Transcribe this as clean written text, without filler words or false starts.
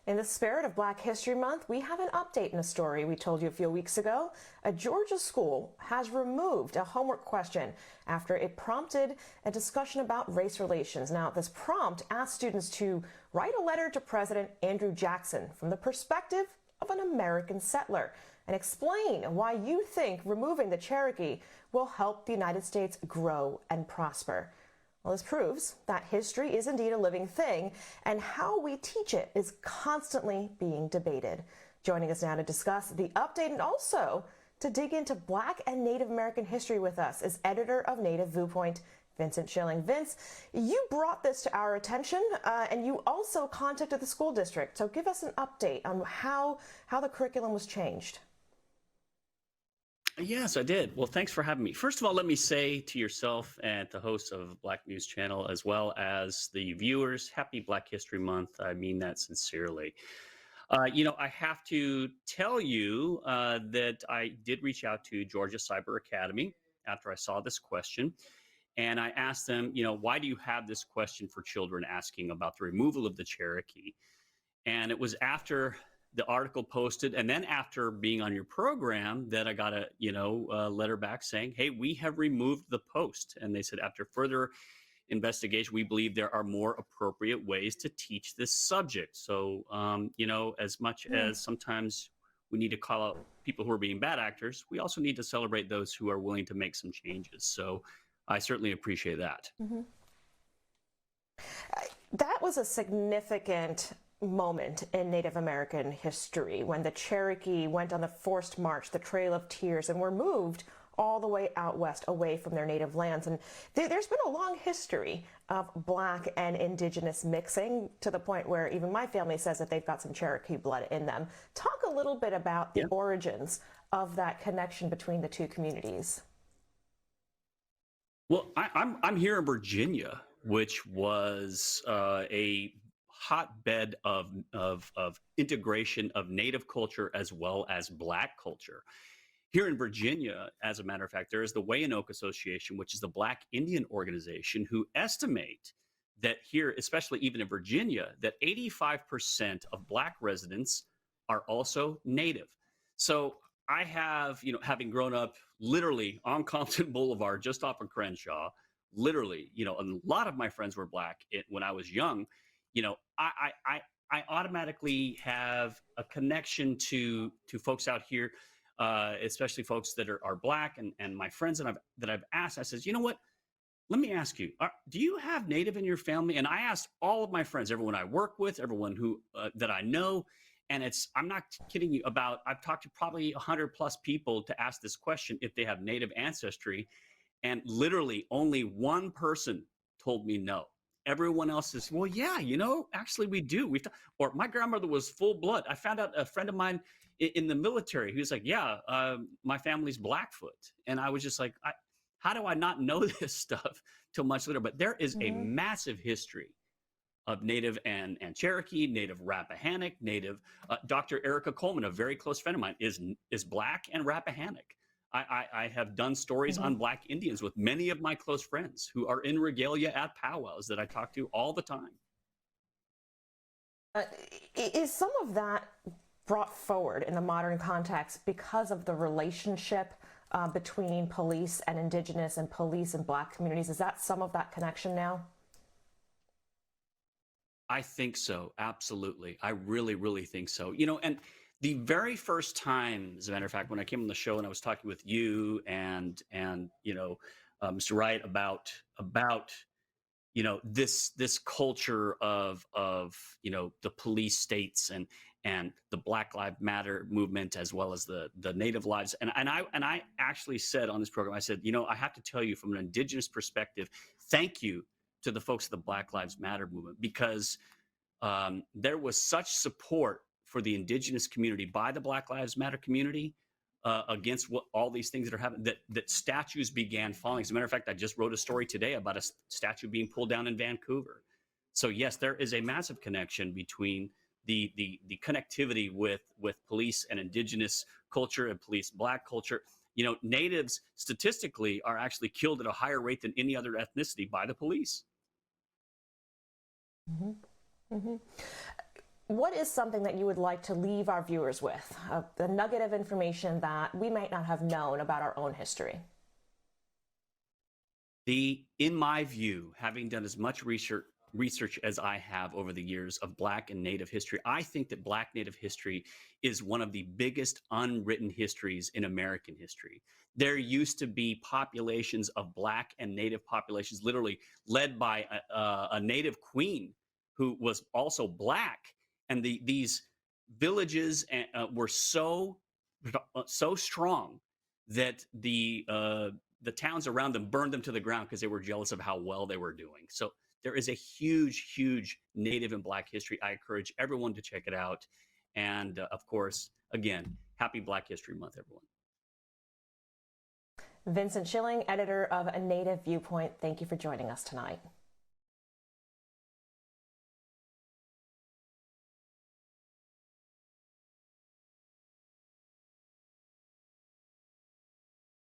In the spirit of Black History Month, we have an update in a story we told you a few weeks ago. A Georgia school has removed a homework question after it prompted a discussion about race relations. Now, this prompt asked students to write a letter to President Andrew Jackson from the perspective of an American settler and explain why you think removing the Cherokee will help the United States grow and prosper. Well, this proves that history is indeed a living thing, and how we teach it is constantly being debated. Joining us now to discuss the update and also to dig into Black and Native American history with us is editor of Native Viewpoint, Vincent Schilling. Vince, you brought this to our attention, and you also contacted the school district. So give us an update on how the curriculum was changed. Yes, I did. Well, thanks for having me. First of all, let me say to yourself and the hosts of Black News Channel, as well as the viewers, happy Black History Month. I mean that sincerely. I have to tell you that I did reach out to Georgia Cyber Academy after I saw this question. And I asked them, why do you have this question for children asking about the removal of the Cherokee? And it was after the article posted, and then after being on your program, that I got a letter back saying, hey, we have removed the post. And they said, after further investigation, we believe there are more appropriate ways to teach this subject. So, as much as sometimes we need to call out people who are being bad actors, we also need to celebrate those who are willing to make some changes. So I certainly appreciate that. Mm-hmm. That was a significant moment in Native American history when the Cherokee went on the forced march, the Trail of Tears, and were moved all the way out west, away from their native lands. And there's been a long history of Black and Indigenous mixing, to the point where even my family says that they've got some Cherokee blood in them. Talk a little bit about the origins of that connection between the two communities. Well, I'm here in Virginia, which was a hotbed of integration of Native culture as well as Black culture. Here in Virginia, as a matter of fact, there is the Wayanoke Association, which is the Black Indian organization, who estimate that here, especially even in Virginia, that 85% of Black residents are also Native. So I have, having grown up literally on Compton Boulevard, just off of Crenshaw, literally, a lot of my friends were Black when I was young. I automatically have a connection to folks out here, especially folks that are Black, and my friends that I've asked. I says, you know what? Let me ask you: do you have Native in your family? And I asked all of my friends, everyone I work with, everyone who that I know, and I'm not kidding you. I've talked to probably 100 plus people to ask this question if they have Native ancestry, and literally only one person told me no. Everyone else is, well, yeah, actually we do. Or my grandmother was full blood. I found out a friend of mine in the military, he was like, yeah, my family's Blackfoot. And I was just like, how do I not know this stuff till much later? But there is a massive history of Native and Cherokee, Native Rappahannock, Native. Dr. Erica Coleman, a very close friend of mine, is Black and Rappahannock. I have done stories on Black Indians with many of my close friends who are in regalia at powwows that I talk to all the time. Is some of that brought forward in the modern context because of the relationship between police and Indigenous and police and Black communities? Is that some of that connection now? I think so. Absolutely. I really, really think so. And the very first time, as a matter of fact, when I came on the show and I was talking with you and Mr. Wright about this culture of the police states and the Black Lives Matter movement, as well as the Native lives, and I actually said on this program, I said, I have to tell you from an Indigenous perspective, thank you to the folks of the Black Lives Matter movement, because there was such support for the Indigenous community by the Black Lives Matter community against all these things that are happening, that statues began falling. As a matter of fact, I just wrote a story today about a statue being pulled down in Vancouver. So yes, there is a massive connection between the connectivity with police and Indigenous culture and police Black culture. Natives statistically are actually killed at a higher rate than any other ethnicity by the police. Mm-hmm. Mm-hmm. What is something that you would like to leave our viewers with, a nugget of information that we might not have known about our own history? In my view, having done as much research as I have over the years of Black and Native history, I think that Black Native history is one of the biggest unwritten histories in American history. There used to be populations of Black and Native populations, literally led by a Native queen who was also Black, and these villages were so strong that the towns around them burned them to the ground because they were jealous of how well they were doing. So there is a huge, huge Native and Black history. I encourage everyone to check it out. And of course, again, happy Black History Month, everyone. Vincent Schilling, editor of Native Viewpoint, thank you for joining us tonight.